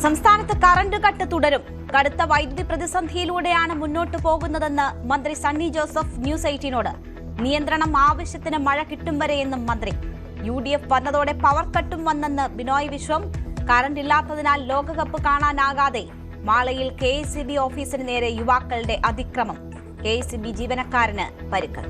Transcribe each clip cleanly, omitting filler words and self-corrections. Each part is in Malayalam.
സംസ്ഥാനത്ത് കറന്റ് കട്ട് തുടരും. കടുത്ത വൈദ്യുതി പ്രതിസന്ധിയിലൂടെയാണ് മുന്നോട്ടു പോകുന്നതെന്ന് മന്ത്രി സണ്ണി ജോസഫ് ന്യൂസ് 18നോട്. നിയന്ത്രണം ആവശ്യത്തിന് മഴ കിട്ടും വരെയെന്നും മന്ത്രി. UDF വന്നതോടെ പവർ കട്ടും വന്നെന്ന് ബിനോയ് വിശ്വം. കറന്റ് ഇല്ലാത്തതിനാൽ ലോകകപ്പ് കാണാനാകാതെ മാളയിൽ KSEB ഓഫീസിന് നേരെ യുവാക്കളുടെ അതിക്രമം. KSEB ജീവനക്കാരന് പരിക്ക്.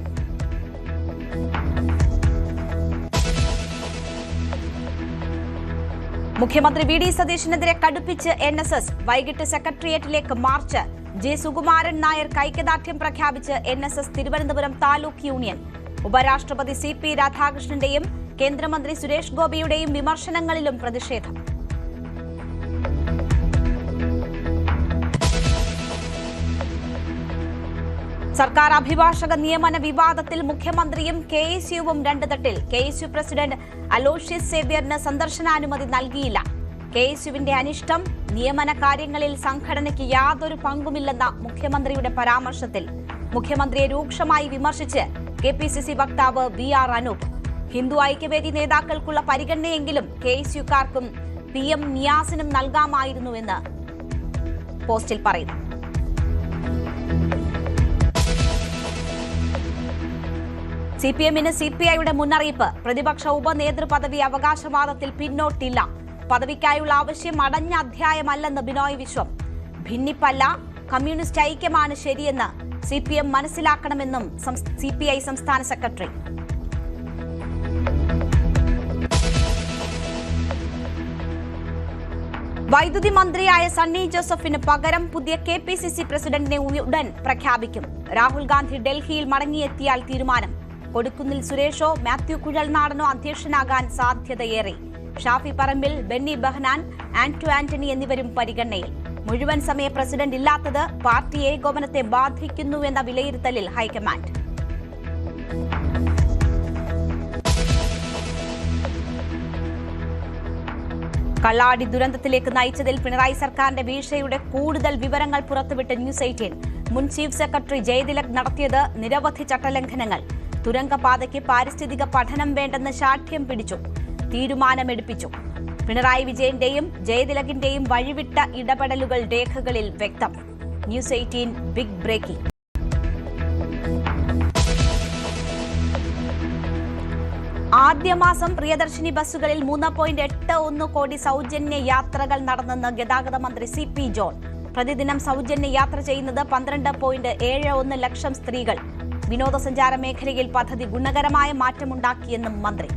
മുഖ്യമന്ത്രി VD സതീശനെതിരെ കടുപ്പിച്ച് NSS. വൈകിട്ട് സെക്രട്ടേറിയറ്റിലേക്ക് മാർച്ച്. J. സുകുമാരൻ നായർ ഐക്യദാർഢ്യം പ്രഖ്യാപിച്ച് NSS തിരുവനന്തപുരം താലൂക്ക് യൂണിയൻ. ഉപരാഷ്ട്രപതി CP രാധാകൃഷ്ണന്റെയും കേന്ദ്രമന്ത്രി സുരേഷ് ഗോപിയുടെയും വിമർശനങ്ങളിലും പ്രതിഷേധം. സർക്കാർ അഭിഭാഷക നിയമന വിവാദത്തിൽ മുഖ്യമന്ത്രിയും KSUവും രണ്ട് തട്ടിൽ. KSU പ്രസിഡന്റ് അലോഷ്യസ് സേവ്യറിന് സന്ദർശനാനുമതി നൽകിയില്ല. KSUവിന്റെ അനിഷ്ടം. നിയമന കാര്യങ്ങളിൽ സംഘടനയ്ക്ക് യാതൊരു പങ്കുമില്ലെന്ന മുഖ്യമന്ത്രിയുടെ പരാമർശത്തിൽ മുഖ്യമന്ത്രിയെ രൂക്ഷമായി വിമർശിച്ച് KPCC വക്താവ് VR അനൂപ്. ഹിന്ദു ഐക്യവേദി നേതാക്കൾക്കുള്ള പരിഗണനയെങ്കിലും KSUക്കാർക്കും PM നിയാസിനും നൽകാമായിരുന്നുവെന്ന് പോസ്റ്റിൽ പറയുന്നു. CPMന് CPIയുടെ മുന്നറിയിപ്പ്. പ്രതിപക്ഷ ഉപനേതൃപദവി അവകാശവാദത്തിൽ പിന്നോട്ടില്ല. പദവിക്കായുള്ള ആവശ്യം അടഞ്ഞ അധ്യായമല്ലെന്ന് ബിനോയ് വിശ്വം. ഭിന്നിപ്പല്ല, കമ്മ്യൂണിസ്റ്റ് ഐക്യമാണ് ശരിയെന്ന് CPM മനസ്സിലാക്കണമെന്നും CPI സംസ്ഥാന സെക്രട്ടറി. വൈദ്യുതി മന്ത്രിയായ സണ്ണി ജോസഫിന് പകരം പുതിയ KPCC പ്രസിഡന്റിനെ ഉടൻ പ്രഖ്യാപിക്കും. രാഹുൽ ഗാന്ധി ഡൽഹിയിൽ മടങ്ങിയെത്തിയാൽ തീരുമാനം. കൊടുക്കുന്നിൽ സുരേഷോ മാത്യു കുഴൽനാടനോ അധ്യക്ഷനാകാൻ സാധ്യതയേറെ. ഷാഫി പറമ്പിൽ, ബെന്നി ബെഹനാൻ, ആന്റോ ആന്റണി എന്നിവരും പരിഗണനയിൽ. മുഴുവൻ സമയ പ്രസിഡന്റ് ഇല്ലാത്തത് പാർട്ടി ഏകോപനത്തെ ബാധിക്കുന്നുവെന്ന വിലയിരുത്തലിൽ ഹൈക്കമാൻഡ്. കള്ളാടി ദുരന്തത്തിലേക്ക് നയിച്ചതിൽ പിണറായി സർക്കാരിന്റെ വീഴ്ചയുടെ കൂടുതൽ വിവരങ്ങൾ പുറത്തുവിട്ട് ന്യൂസ് 18. മുൻ ചീഫ് സെക്രട്ടറി ജയതിലക് നടത്തിയത് നിരവധി ചട്ടലംഘനങ്ങൾ. തുരങ്കപാതയ്ക്ക് പാരിസ്ഥിതിക പഠനം വേണ്ടെന്ന് ശാഠ്യം പിടിച്ചു. തീരുമാനമെടുപ്പിച്ചു. പിണറായി വിജയന്റെയും ജയതിലകിന്റെയും വഴിവിട്ട ഇടപെടലുകൾ രേഖകളിൽ വ്യക്തം. News 18 big breaking. ആദ്യ മാസം പ്രിയദർശിനി ബസ്സുകളിൽ 3.81 കോടി സൗജന്യ യാത്രകൾ നടന്നെന്ന് ഗതാഗത മന്ത്രി CP ജോൺ. പ്രതിദിനം സൗജന്യ യാത്ര ചെയ്യുന്നത് 12.71 ലക്ഷം സ്ത്രീകൾ. വിനോദസഞ്ചാര മേഖലയിൽ പദ്ധതി ഗുണകരമായ മാറ്റമുണ്ടാക്കിയെന്നും മന്ത്രി.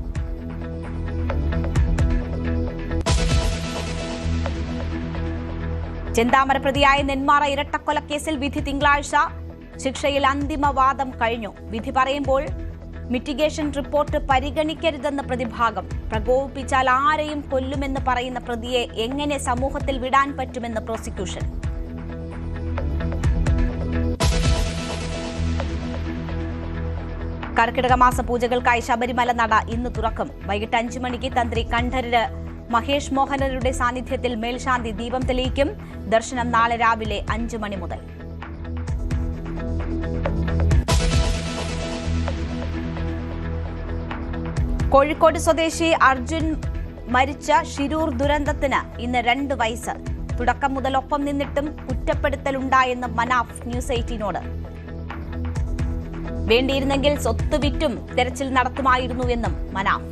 ചെന്താമര പ്രതിയായ നെന്മാറ ഇരട്ടക്കൊലക്കേസിൽ വിധി തിങ്കളാഴ്ച. ശിക്ഷയിൽ അന്തിമവാദം കഴിഞ്ഞു. വിധി പറയുമ്പോൾ മിറ്റിഗേഷൻ റിപ്പോർട്ട് പരിഗണിക്കരുതെന്ന് പ്രതിഭാഗം. പ്രകോപിപ്പിച്ചാൽ ആരെയും കൊല്ലുമെന്ന് പറയുന്ന പ്രതിയെ എങ്ങനെ സമൂഹത്തിൽ വിടാൻ പറ്റുമെന്ന് പ്രോസിക്യൂഷൻ. കർക്കിടക മാസ പൂജകൾക്കായി ശബരിമല നട ഇന്ന് തുറക്കും. വൈകിട്ട് 5 മണിക്ക് തന്ത്രി കണ്ഠരര് മഹേഷ് മോഹനരുടെ സാന്നിധ്യത്തിൽ മേൽശാന്തി ദീപം തെളിയിക്കും. ദർശനം നാളെ രാവിലെ 5 മണി മുതൽ. കോഴിക്കോട് സ്വദേശി അർജുൻ മരിച്ച ഷിരൂർ ദുരന്തത്തിന് ഇന്ന് 2 വയസ്സ്. തുടക്കം മുതൽ ഒപ്പം നിന്നിട്ടും കുറ്റപ്പെടുത്തലുണ്ടായെന്ന് മനാഫ് ന്യൂസ് 18നോട്. വേണ്ടിയിരുന്നെങ്കിൽ സ്വത്ത് വിറ്റും തെരച്ചിൽ നടത്തുമായിരുന്നുവെന്നും മനാഫ്.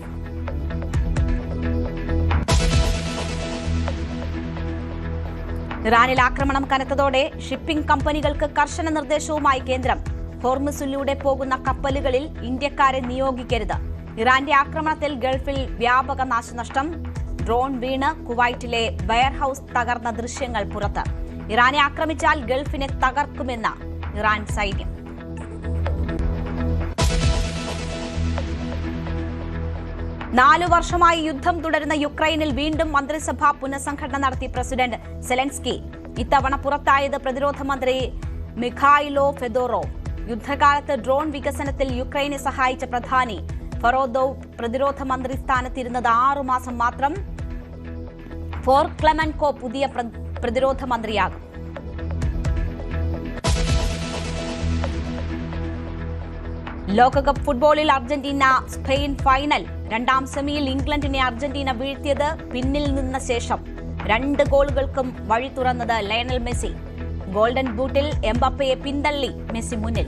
ഇറാനിൽ ആക്രമണം കനത്തതോടെ ഷിപ്പിംഗ് കമ്പനികൾക്ക് കർശന നിർദ്ദേശവുമായി കേന്ദ്രം. ഹോർമുസിലൂടെ പോകുന്ന കപ്പലുകളിൽ ഇന്ത്യക്കാരെ നിയോഗിക്കരുത്. ഇറാന്റെ ആക്രമണത്തിൽ ഗൾഫിൽ വ്യാപക നാശനഷ്ടം. ഡ്രോൺ വീണ് കുവൈറ്റിലെ വെയർഹൌസ് തകർന്ന ദൃശ്യങ്ങൾ പുറത്ത്. ഇറാനെ ആക്രമിച്ചാൽ ഗൾഫിനെ തകർക്കുമെന്ന ഇറാൻ സൈന്യം. നാലു വർഷമായി യുദ്ധം തുടരുന്ന യുക്രൈനിൽ വീണ്ടും മന്ത്രിസഭാ പുനഃസംഘടന നടത്തി പ്രസിഡന്റ് സെലൻസ്കി. ഇത്തവണ പുറത്തായത് പ്രതിരോധ മന്ത്രി മിഖായിലോ ഫെദോറോവ്. യുദ്ധകാലത്ത് ഡ്രോൺ വികസനത്തിൽ യുക്രൈനെ സഹായിച്ച പ്രധാനി ഫറോദോവ് പ്രതിരോധ മന്ത്രി സ്ഥാനത്തിരുന്നത് 6 മാസം മാത്രം. ഫോർ ക്ലെമൻകോ പുതിയ പ്രതിരോധ മന്ത്രിയാകും. ലോകകപ്പ് ഫുട്ബോളിൽ അർജന്റീന സ്പെയിൻ ഫൈനൽ. രണ്ടാം സെമിയിൽ ഇംഗ്ലണ്ടിനെ അർജന്റീന വീഴ്ത്തിയത് പിന്നിൽ നിന്ന ശേഷം. 2 ഗോളുകൾക്കും വഴി തുറന്നത് ലയണൽ മെസ്സി. ഗോൾഡൻ ബൂട്ടിൽ എംബാപ്പയെ പിന്തള്ളി മെസ്സി മുന്നിൽ.